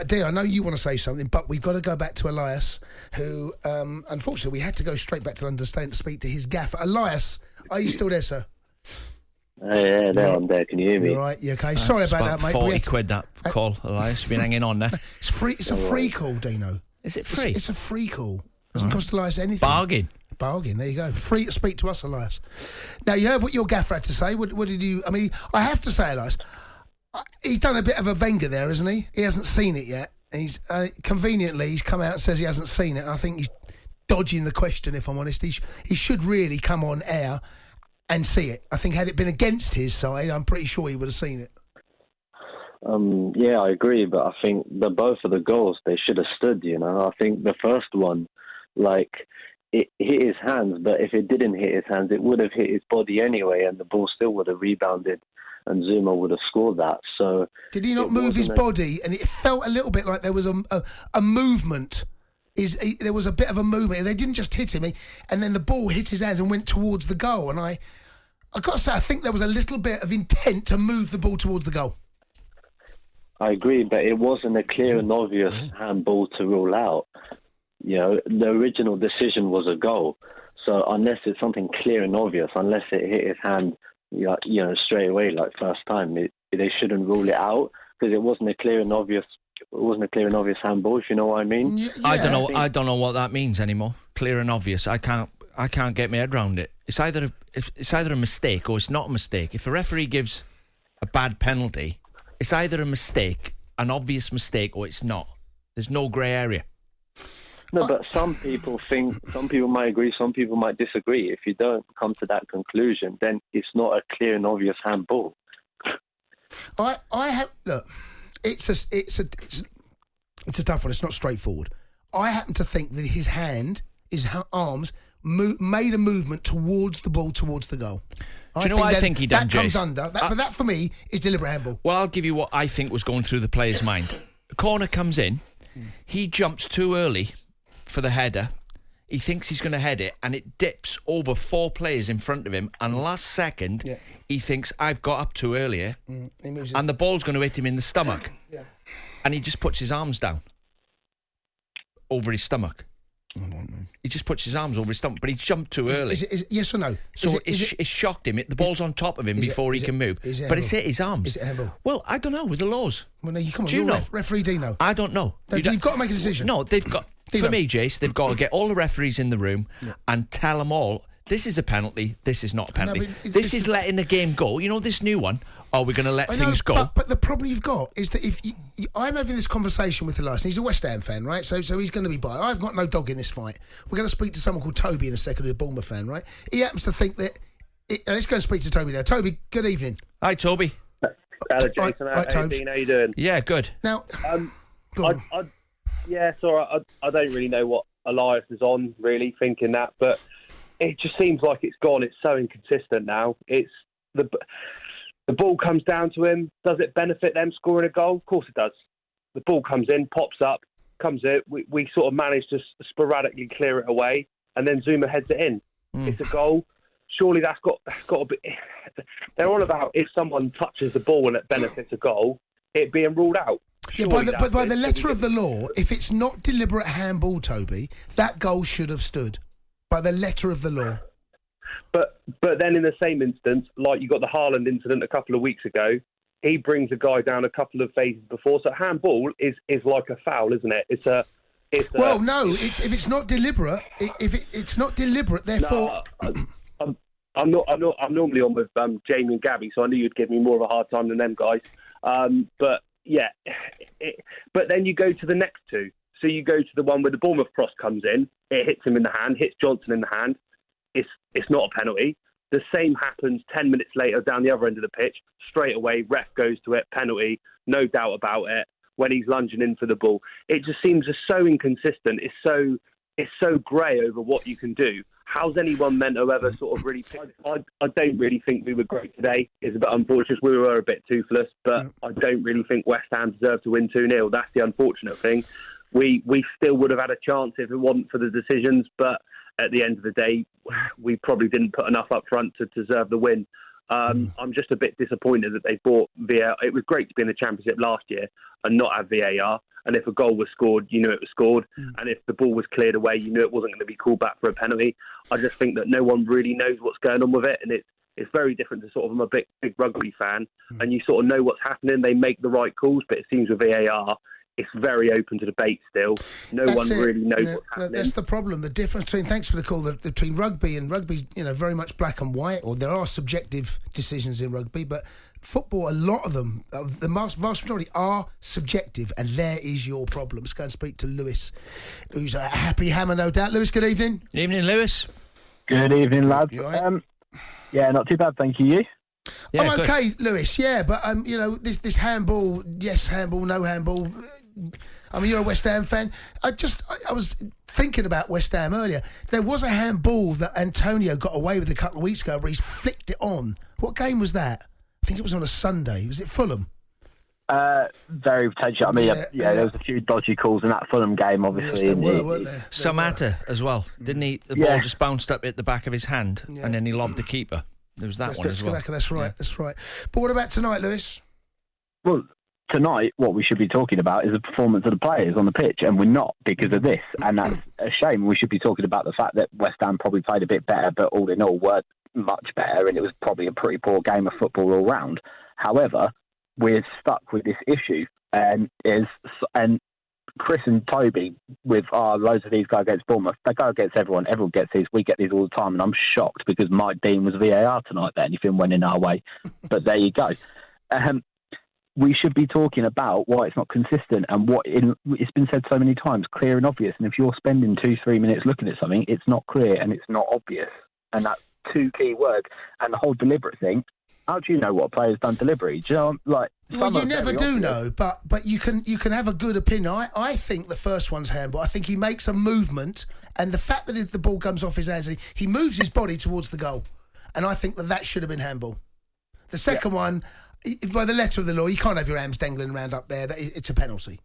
Dean, I know you want to say something, but we've got to go back to Elias, who, unfortunately, we had to go straight back to London Stadium to speak to his gaffer. Elias, are you still there, sir? Yeah, no, I'm there. Can you hear me? You're right, you okay? Sorry about that, mate. 40 quid that call, Elias. You've been hanging on there. It's free. It's a free call, Dino. Is it free? It's a free call. Doesn't cost Elias anything. Bargain, there you go. Free to speak to us, Elias. Now, you heard what your gaffer had to say. What did you... I mean, I have to say, Elias, he's done a bit of a Wenger there, hasn't he? He hasn't seen it yet. He's conveniently, he's come out and says he hasn't seen it. And I think he's dodging the question, if I'm honest. He should really come on air and see it. I think had it been against his side, I'm pretty sure he would have seen it. Yeah, I agree, but I think both of the goals, they should have stood, you know. I think the first one, like, it hit his hands, but if it didn't hit his hands, it would have hit his body anyway, and the ball still would have rebounded, and Zuma would have scored that. So did he not move his body? And it felt a little bit like there was a movement. There was a bit of a movement. They didn't just hit him, and then the ball hit his hands and went towards the goal. And I got to say, I think there was a little bit of intent to move the ball towards the goal. I agree, but it wasn't a clear and obvious handball to rule out. You know, the original decision was a goal. So unless it's something clear and obvious, unless it hit his hand, you know, straight away, like first time, they shouldn't rule it out because it wasn't a clear and obvious. It wasn't a clear and obvious handball. If you know what I mean? Yeah. I don't know what that means anymore. Clear and obvious. I can't get my head around it. It's either a mistake or it's not a mistake. If a referee gives a bad penalty, it's either a mistake, an obvious mistake, or it's not. There's no grey area. No, but some people might agree, some people might disagree. If you don't come to that conclusion, then it's not a clear and obvious handball. I have look. It's a tough one. It's not straightforward. I happen to think that his arms made a movement towards the ball, towards the goal. Do you know what I think he done, That comes under. But that for me is deliberate handball. Well, I'll give you what I think was going through the player's mind. The corner comes in. He jumps too early for the header. He thinks he's going to head it, and it dips over 4 players in front of him. And last second, he thinks, I've got up too early here, and the ball's going to hit him in the stomach. Yeah. And he just puts his arms down over his stomach. He just puts his arms over his stomach, but he jumped too early. Is it yes or no? So it shocked him. The ball's on top of him before he can move. But it's hit his arms. Is it handball? Well, I don't know with the laws. Well, no, come on. Do you know? Referee Dino. I don't know. No, you've got to make a decision. No, they've got... For me, Jace, they've got to get all the referees in the room and tell them all, this is a penalty, this is not a penalty. No, this is letting the game go. You know, this new one, are we going to let things go? But the problem you've got is that if I'm having this conversation with Elias, and he's a West Ham fan, right? So he's going to be by. I've got no dog in this fight. We're going to speak to someone called Toby in a second, who's a Bournemouth fan, right? He happens to think that... let's go and speak to Toby now. Toby, good evening. Hi, Toby. Hello, Jason. How you doing? Yeah, good. Now... Yeah, it's all right. I don't really know what Elias is on, really, thinking that, but it just seems like it's gone. It's so inconsistent now. It's the ball comes down to him. Does it benefit them scoring a goal? Of course it does. The ball comes in, pops up, comes in. We sort of manage to sporadically clear it away, and then Zuma heads it in. It's a goal. Surely that's got to be... They're all about if someone touches the ball and it benefits a goal, it being ruled out. Yeah, by the letter of the law, if it's not deliberate handball, Toby, that goal should have stood. By the letter of the law. But then in the same instance, like you got the Haaland incident a couple of weeks ago, he brings a guy down a couple of phases before. So handball is like a foul, isn't it? Well, no. If it's not deliberate, it's not deliberate. Therefore, I'm normally on with Jamie and Gabby, so I knew you'd give me more of a hard time than them guys. But yeah, but then you go to the next two. So you go to the one where the Bournemouth cross comes in, it hits him in the hand, hits Johnson in the hand. It's not a penalty. The same happens 10 minutes later down the other end of the pitch. Straight away, ref goes to it, penalty, no doubt about it. When he's lunging in for the ball, it just seems just so inconsistent. It's so grey over what you can do. How's anyone meant to ever sort of really pick? I don't really think we were great today. It's a bit unfortunate. We were a bit toothless, but I don't really think West Ham deserved to win 2-0. That's the unfortunate thing. We still would have had a chance if it wasn't for the decisions, but at the end of the day, we probably didn't put enough up front to deserve the win. I'm just a bit disappointed that they bought VAR. It was great to be in the Championship last year and not have VAR, And if a goal was scored, you knew it was scored. And if the ball was cleared away, you knew it wasn't going to be called back for a penalty. I just think that no one really knows what's going on with it, and it's very different to sort of, I'm a big rugby fan, and you sort of know what's happening. They make the right calls, but it seems with VAR, it's very open to debate still. That's one really knows what's happening. That's the problem. The difference between, thanks for the call, between rugby and rugby, very much black and white, or there are subjective decisions in rugby, but football, a lot of them, the vast majority are subjective, and there is your problem. Let's go and speak to Lewis, who's a happy hammer, no doubt. Lewis, good evening. Evening, Lewis. Good evening, lads. You all right? Yeah, not too bad, thank you. You? Yeah, I'm okay, Lewis. Yeah, but this handball, yes, handball, no handball. I mean, you're a West Ham fan. I was thinking about West Ham earlier. There was a handball that Antonio got away with a couple of weeks ago, where he flicked it on. What game was that? I think it was on a Sunday. Was it Fulham? Very potential. I mean, there was a few dodgy calls in that Fulham game, obviously. Yes, there were, weren't there? Samatta as well, didn't he? The ball just bounced up at the back of his hand, and then he lobbed the keeper. There was that one as well. That's right. That's right. But what about tonight, Lewis? Well, tonight, what we should be talking about is the performance of the players on the pitch, and we're not because of this, and that's a shame. We should be talking about the fact that West Ham probably played a bit better, but all in all, weren't much better, and it was probably a pretty poor game of football all round. However, we're stuck with this issue, and Chris and Toby, with loads of these go against Bournemouth, they go against everyone. Everyone gets these. We get these all the time, and I'm shocked because Mike Dean was VAR tonight. That anything went in our way, but there you go. We should be talking about why it's not consistent and it's been said so many times, clear and obvious. And if you're spending 2-3 minutes looking at something, it's not clear and it's not obvious, and that's two key words. And the whole deliberate thing. How do you know what a player's done deliberately? Do you know, well, you never do know, but you can have a good opinion. I think the first one's handball. I think he makes a movement, and the fact that if the ball comes off his hands, he moves his body towards the goal, and I think that should have been handball. The second one, by the letter of the law, you can't have your arms dangling around up there. It's a penalty.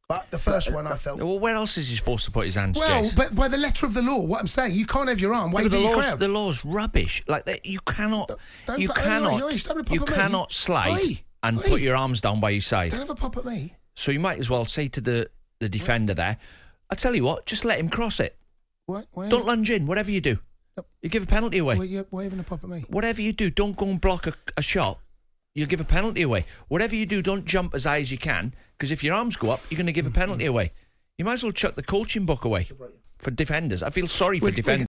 But the first one, I felt... Well, where else is he supposed to put his hands, Well, Jace? but by the letter of the law, what I'm saying, you can't have your arm waving your crowd. The law's rubbish. Like that, you cannot slide and put your arms down by your side. Don't have a pop at me. So you might as well say to the defender there, I tell you what, just let him cross it. What? Don't lunge in, whatever you do. You give a penalty away. Why even a pop at me? Whatever you do, don't go and block a shot. You'll give a penalty away. Whatever you do, don't jump as high as you can, because if your arms go up, you're going to give a penalty away. You might as well chuck the coaching book away for defenders. I feel sorry for defenders.